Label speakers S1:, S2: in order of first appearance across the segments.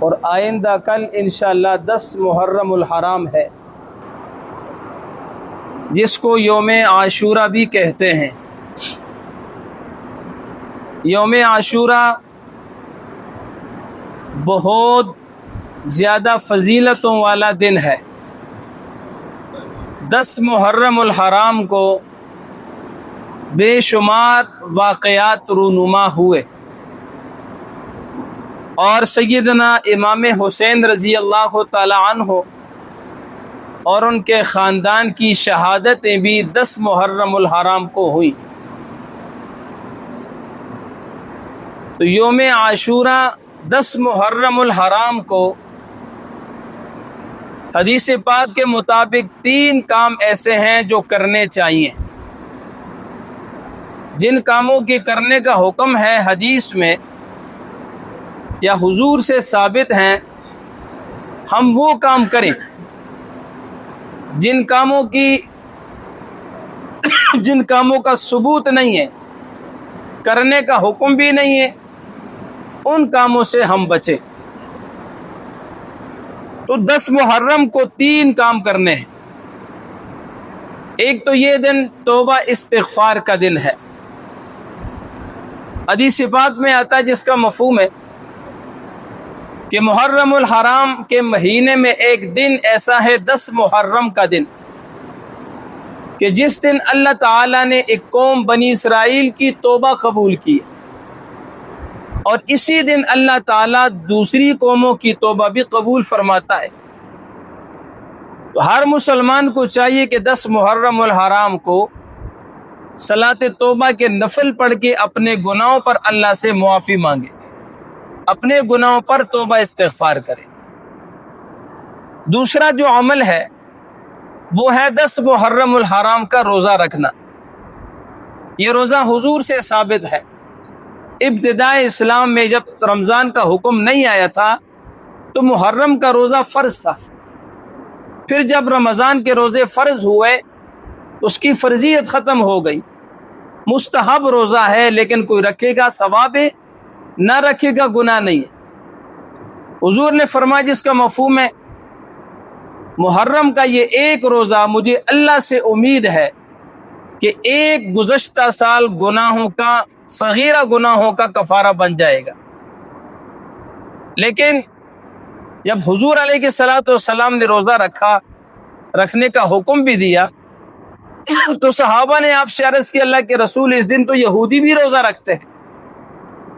S1: اور آئندہ کل انشاءاللہ 10 محرم الحرام ہے، جس کو یوم عاشورہ بھی کہتے ہیں۔ یوم عاشورہ بہت زیادہ فضیلتوں والا دن ہے۔ 10 محرم الحرام کو بے شمار واقعات رونما ہوئے، اور سیدنا امام حسین رضی اللہ تعالی عنہ اور ان کے خاندان کی شہادتیں بھی 10 محرم الحرام کو ہوئی۔ تو یوم عاشورہ 10 محرم الحرام کو حدیث پاک کے مطابق 3 کام ایسے ہیں جو کرنے چاہیے۔ جن کاموں کے کرنے کا حکم ہے حدیث میں یا حضور سے ثابت ہیں، ہم وہ کام کریں۔ جن کاموں کا ثبوت نہیں ہے، کرنے کا حکم بھی نہیں ہے، ان کاموں سے ہم بچیں۔ تو 10 محرم کو 3 کام کرنے ہیں۔ ایک تو یہ دن توبہ استغفار کا دن ہے۔ حدیث پاک میں آتا ہے، جس کا مفہوم ہے کہ محرم الحرام کے مہینے میں ایک دن ایسا ہے 10 محرم کا دن، کہ جس دن اللہ تعالیٰ نے ایک قوم بنی اسرائیل کی توبہ قبول کی، اور اسی دن اللہ تعالیٰ دوسری قوموں کی توبہ بھی قبول فرماتا ہے۔ تو ہر مسلمان کو چاہیے کہ 10 محرم الحرام کو صلاۃ توبہ کے نفل پڑھ کے اپنے گناہوں پر اللہ سے معافی مانگے، اپنے گناہوں پر توبہ استغفار کرے۔ دوسرا جو عمل ہے وہ ہے 10 محرم الحرام کا روزہ رکھنا۔ یہ روزہ حضور سے ثابت ہے۔ ابتدائے اسلام میں جب رمضان کا حکم نہیں آیا تھا تو محرم کا روزہ فرض تھا۔ پھر جب رمضان کے روزے فرض ہوئے، اس کی فرضیت ختم ہو گئی۔ مستحب روزہ ہے، لیکن کوئی رکھے گا ثواب ہے، نہ رکھے گا گناہ نہیں ہے۔ حضور نے فرمایا، جس کا مفہوم ہے محرم کا یہ ایک روزہ، مجھے اللہ سے امید ہے کہ ایک گزشتہ سال گناہوں کا، صغیرہ گناہوں کا کفارہ بن جائے گا۔ لیکن جب حضور علیہ الصلوۃ والسلام نے روزہ رکھنے کا حکم بھی دیا، تو صحابہ نے آپ سے عرض کی، اللہ کے رسول، اس دن تو یہودی بھی روزہ رکھتے ہیں۔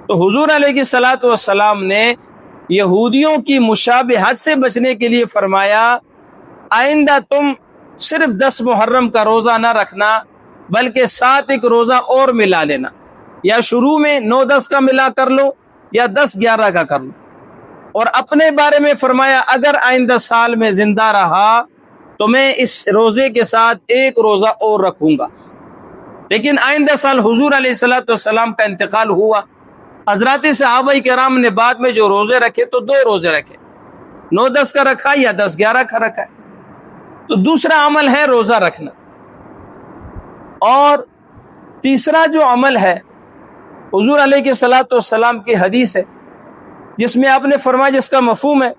S1: تو حضور علیہ الصلوۃ والسلام نے یہودیوں کی مشابہت سے بچنے کے لیے فرمایا، آئندہ تم صرف 10 محرم کا روزہ نہ رکھنا، بلکہ ساتھ ایک روزہ اور ملا لینا، یا شروع میں 9-10 کا ملا کر لو، یا 10-11 کا کر لو۔ اور اپنے بارے میں فرمایا، اگر آئندہ سال میں زندہ رہا تو میں اس روزے کے ساتھ ایک روزہ اور رکھوں گا۔ لیکن آئندہ سال حضور علیہ الصلوۃ والسلام کا انتقال ہوا۔ حضرات صحابہ کرام نے بعد میں جو روزے رکھے تو 2 روزے رکھے، 9-10 کا رکھا یا 10-11 کا رکھا ہے۔ تو دوسرا عمل ہے روزہ رکھنا۔ اور تیسرا جو عمل ہے، حضور علیہ الصلوۃ والسلام کی حدیث ہے، جس میں آپ نے فرمایا، جس کا مفہوم ہے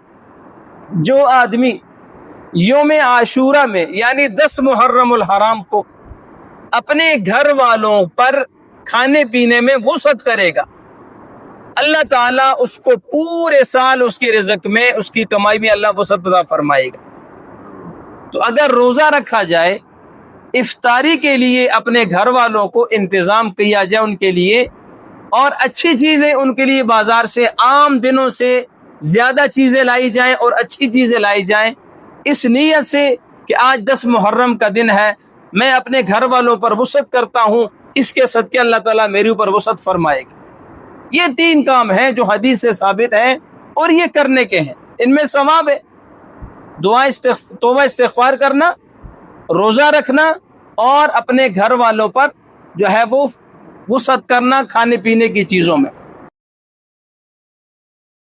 S1: جو آدمی یوم عاشورہ میں یعنی 10 محرم الحرام کو اپنے گھر والوں پر کھانے پینے میں وسعت کرے گا، اللہ تعالیٰ اس کو پورے سال اس کی رزق میں، اس کی کمائی میں اللہ وسعت عطا فرمائے گا۔ تو اگر روزہ رکھا جائے، افطاری کے لیے اپنے گھر والوں کو انتظام کیا جائے ان کے لیے، اور اچھی چیزیں ان کے لیے بازار سے عام دنوں سے زیادہ چیزیں لائی جائیں اور اچھی چیزیں لائی جائیں، اس نیت سے کہ آج 10 محرم کا دن ہے، میں اپنے گھر والوں پر وسعت کرتا ہوں، اس کے صدقے اللہ تعالیٰ میرے اوپر وسعت فرمائے گا۔ یہ 3 کام ہیں جو حدیث سے ثابت ہیں، اور یہ کرنے کے ہیں۔ ان میں ثواب ہے، توبہ استغفار کرنا، روزہ رکھنا، اور اپنے گھر والوں پر جو ہے وہ وسعت کرنا کھانے پینے کی چیزوں میں۔